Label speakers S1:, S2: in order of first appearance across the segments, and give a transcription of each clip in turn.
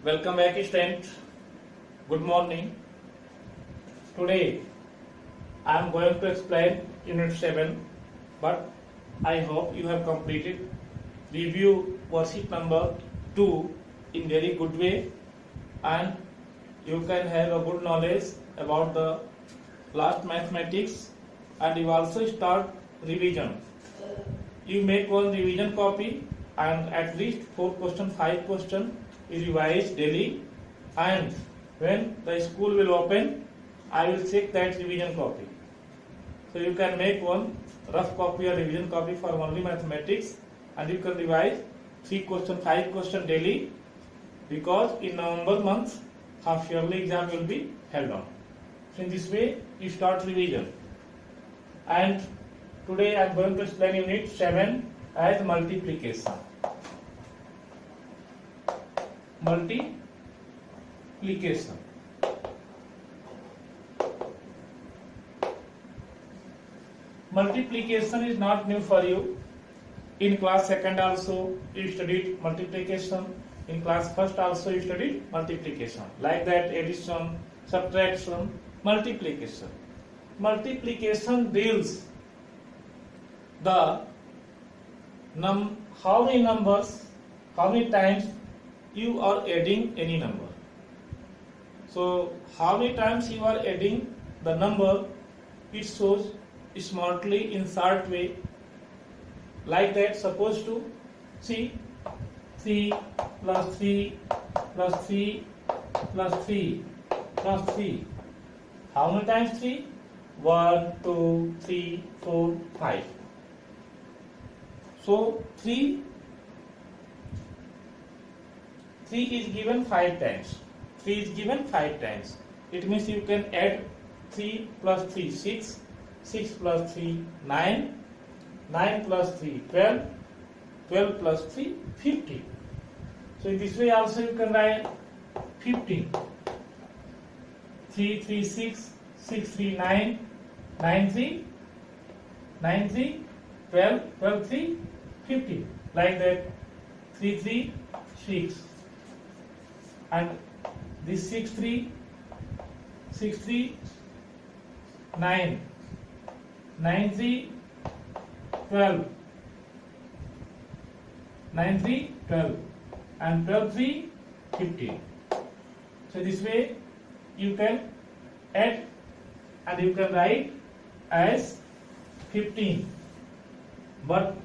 S1: Welcome back, student. Good morning. Today I am going to explain Unit 7, but I hope you have completed review worksheet number 2 in very good way, and you can have a good knowledge about the last mathematics, and you also start revision. You make one revision copy and at least 4 question, 5 question you revise daily, and when the school will open, I will check that revision copy. So you can make one rough copy or revision copy for only mathematics, and you can revise 3 question, 5 question daily, because in November month half yearly exam will be held on. So in this way you start revision. And today I am going to explain Unit 7 as multiplication. Multiplication. Multiplication is not new for you. In class 2nd also you studied multiplication. In class 1st also you studied multiplication. Like that, addition, subtraction, multiplication. Multiplication deals the how many numbers, how many times you are adding any number. So how many times you are adding the number, it shows smartly in short way. Like that, suppose to see 3 plus 3 plus 3 plus 3 plus 3. How many times 3? 1, 2, 3, 4, 5. So 3 is given 5 times. 3 is given 5 times. It means you can add 3 plus 3, 6. 6 plus 3, 9. 9 plus 3, 12. 12 plus 3, 15. So in this way also you can write 15. 3, 3, 6. 6, 3, 9. 9, 3. 9, 3. 12. 12, 3. 15. Like that. 3, 3, 6. And this 6, 3. 6, 3. 9. 9, 3. 12. 9, 3, 12. And 12, 3, 15. So this way you can add and you can write as 15. But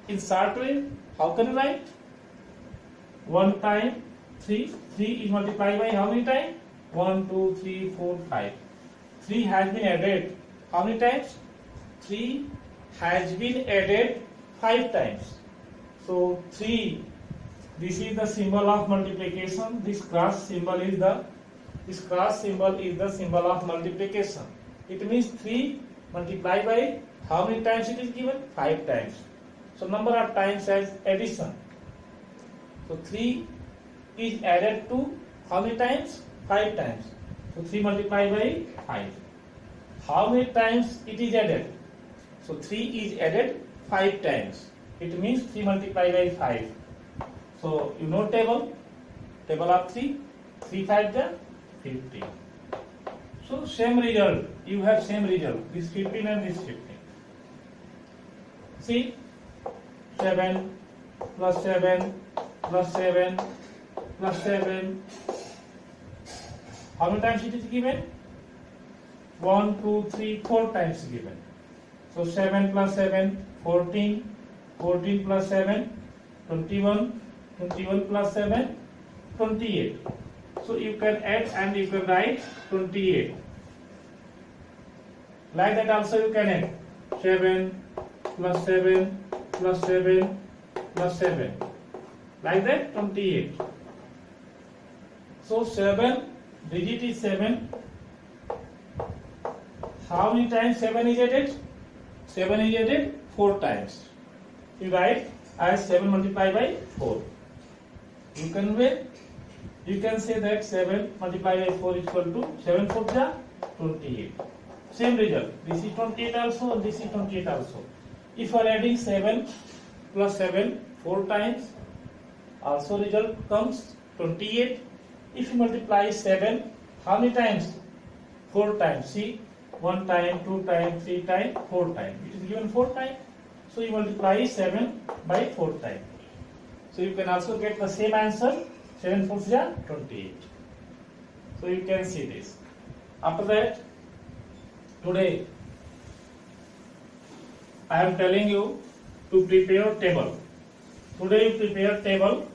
S1: in short way, how can you write? 1 time 3. 3 is multiplied by how many times? 1, 2, 3, 4, 5. 3 has been added how many times? 3 has been added 5 times. So 3, this is the symbol of multiplication. This cross symbol is the symbol of multiplication. It means 3 multiplied by how many times it is given? 5 times. So number of times as addition. So 3 is added to how many times? 5 times. So 3 multiplied by 5. How many times it is added? So 3 is added 5 times. It means 3 multiplied by 5. So you know table of 3. 3 5 the 15. So same result. You have same result. This 15 and this 15. See, 7 plus 7 plus 7 plus 7. How many times it is given? 1, 2, 3, 4 times given. So 7 plus 7, 14. 14 plus 7, 21. 21 plus 7, 28. So you can add and you can write 28. Like that also you can add 7 plus 7 plus 7 plus 7. Like that 28. So 7, digit is 7. How many times 7 is added? 7 is added 4 times. You write as 7 multiplied by 4. You can say that 7 multiplied by 4 is equal to 7 4 ja 28. Same result. This is 28 also and this is 28 also. If you are adding 7 plus 7 4 times, also result comes 28. If you multiply 7, how many times? 4 times. See, 1 time, 2 times, 3 times, 4 times. It is given 4 times. So you multiply 7 by 4 times. So you can also get the same answer. 7 4s are 28. So you can see this. After that, today I am telling you to prepare table. Today you prepare table.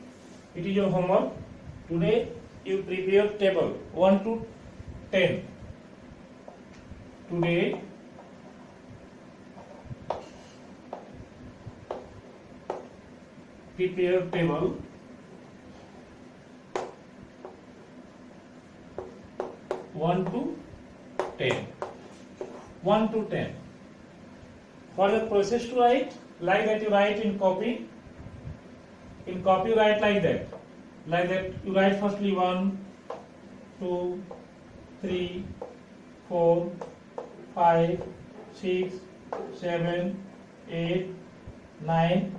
S1: It is your homework. Today you prepare table 1 to 10. Today prepare table 1 to 10. 1 to 10. For the process to write, like that you write in copy. In copy you write like that. Like that you write firstly 1, 2, 3, 4, 5, 6, 7, 8, 9,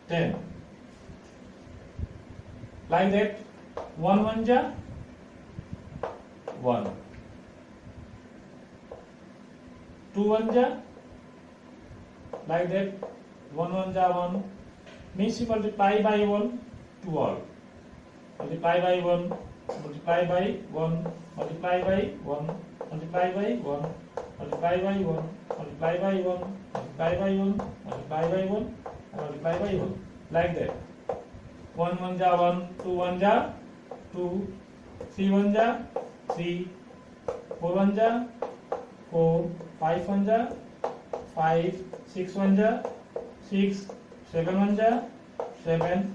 S1: 10. Like that 1 1 ja 1. 2 1 ja, like that 1 1 ja 1. Means you multiply by 1 to all. Multiply by 1, multiply by 1, multiply by 1, multiply by 1, multiply by 1, multiply by 1, multiply by 1, multiply by 1, multiply by 1. Like that. 1 1 ja 1, 2 1 ja 2, 3 1 ja 3, 4 1 ja 4, 5 1 ja 5, 6 1 ja 6, 7 1 ja 7,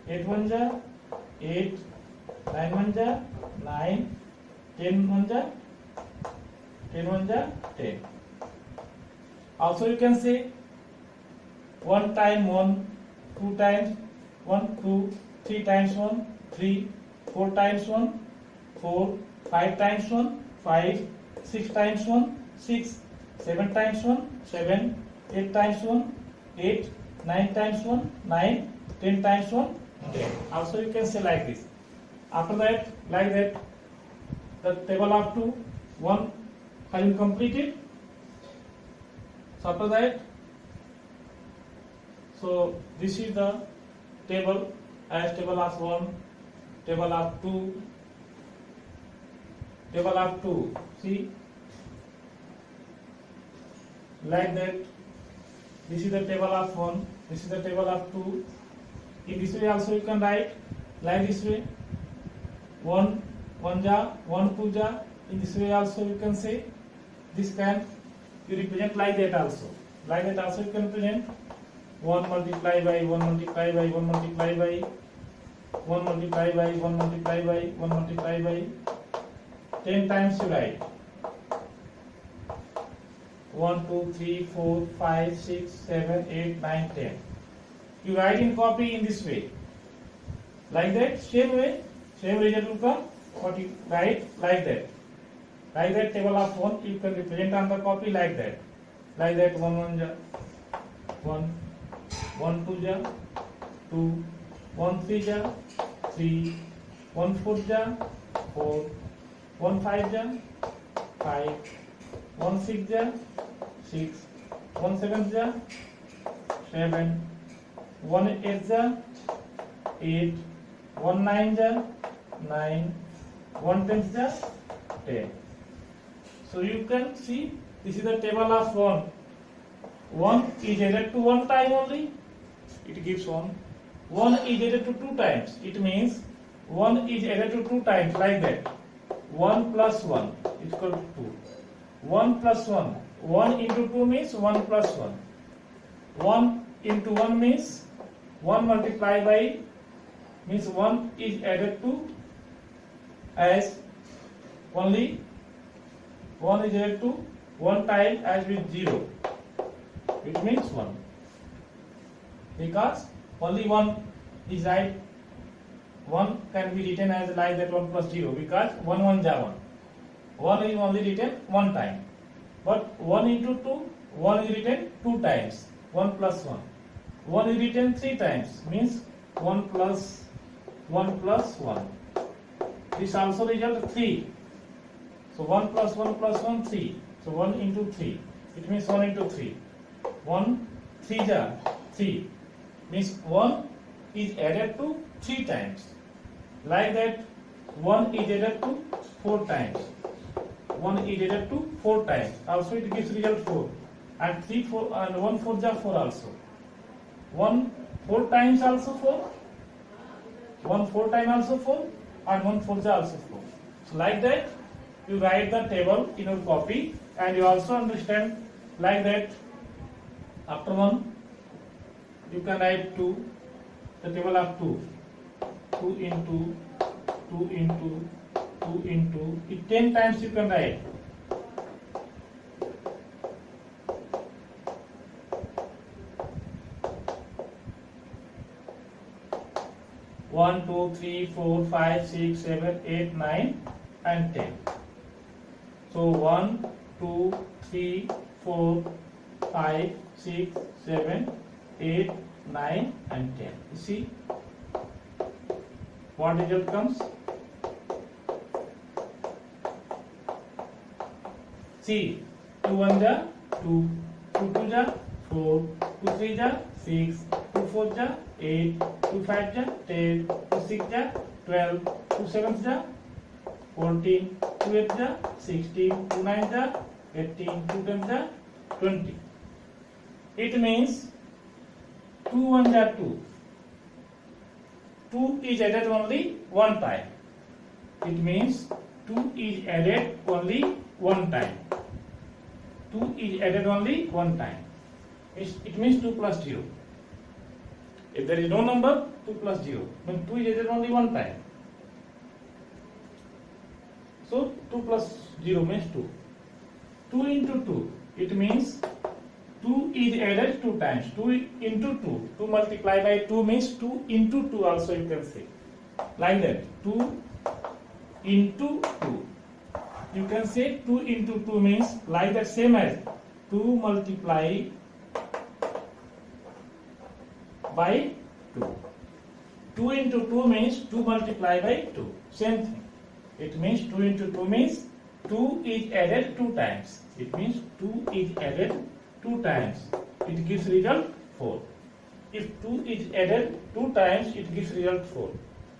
S1: 8 1 ja 8, 9 1 ja 9, 10 1 ja 10. Also you can say 1 time 1, 2 times 1, 2, 3 times 1, 3, 4 times 1, 4, 5 times 1, 5, 6 times 1, 6, 7 times 1, 7, 8 times 1, 8, 9 times 1, 9, 10 times 1, 10. Also you can say like this. After that, like that, the table up to 1 has been completed. So after that, so this is the table as table of 1, table of 2, table of 2. See, like that. This is the table of 1, this is the table of 2. In this way also you can write like this way. 1 1 ja, 1 2 ja. In this way also you can say. This can you represent like that also. Like that also you can present. 1 multiply by 1 multiply by 1 multiply by 1 multiply by 1 multiply by 1 multiply by 10 times you write. 1 2 3 4 5 6 7 8 9 10. You write in copy in this way. Like that, same way, same result will come. What you write like that. Like that table of 1 you can represent on the copy like that. Like that 1 1 ja 1, 1 2 ja 2, 1 3 ja 3, 1 4 ja 4, 1 5 ja 5, 1 6 ja 6, 1 7 ja 7, 1 8 ja 8, 1 9 ja 9, 1 10 ja 10. So you can see this is the table of 1. 1 is added to 1 time only. It gives 1. 1 is added to 2 times. It means 1 is added to 2 times like that. 1 plus 1 is equal to 2. 1 plus 1. 1 into 2 means 1 plus 1. 1 into 1 means 1 multiplied by means 1 is added to as only 1 is added to 1 time as with 0. It means 1. Because only 1 is right. 1 can be written as like that 1 plus 0 because 1 1 ja 1. 1 is only written 1 time. But 1 into 2, 1 is written 2 times. 1 plus 1. 1 is written 3 times. Means 1 plus 1 plus 1. This also result 3. So 1 plus 1 plus 1, 3. So 1 into 3. It means 1 into 3. 1, 3 ja 3. Means 1 is added to 3 times. Like that, 1 is added to 4 times. 1 is added to 4 times. Also it gives result 4. And 3, 4 and 1 4 ja 4 also. 1 4 times also 4. 1 4 times also 4. And 1 4 ja also 4. So like that, you write the table in your copy, and you also understand like that. After 1, you can write 2, the table of 2. 2 into 2 into 2 into, it 10 times you can write. One, 2, 3, 4, 5, 6, 7, 8, 9 and 10. So 1, 2, 3, 4, 5, 6, 7, 8, 9 and 10. You see what result comes? See, 2 1 ja 2, 2 2 ja 4, 2 3 ja 6, 2 4 ja 8, 2 5 ja 10, 2 6 ja 12, 2 7 ja 14, 2 8 ja 16, 2 9 ja 18, 2 10 ja 20. It means 2 1 ja 2. 2 is added only one time. It means 2 is added only one time. 2 is added only one time. It means 2 plus 0. If there is no number, 2 plus 0. Then 2 is added only one time. So 2 plus 0 means 2. 2 into 2. It means 2 is added 2 times. 2 into 2. 2 multiplied by 2 means 2 into 2 also you can say. Like that. 2 into 2. You can say 2 into 2 means like that, same as 2 multiply by 2. 2 into 2 means 2 multiply by 2. Same thing. It means 2 into 2 means 2 is added 2 times. It means 2 is added 2 times. It gives result 4. If 2 is added 2 times, it gives result 4.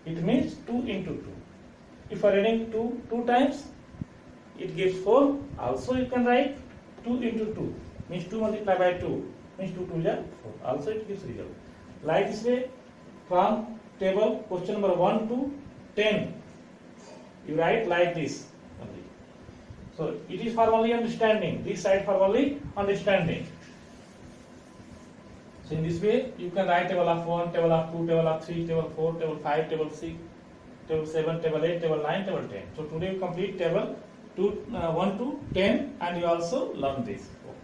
S1: It means 2 into 2. If you are adding 2 times, it gives 4. Also you can write 2 into 2 means 2 multiplied by 2 means 2 2 is 4. Also it gives result. Like this way, from table question number 1 to 10, you write like this only. So it is for only understanding. This side for only understanding. So in this way, you can write table of 1, table of 2, table of 3, table 4, table 5, table 6, table 7, table 8, table 9, table 10. So today you complete table 1 to 10, and you also learn this. Okay.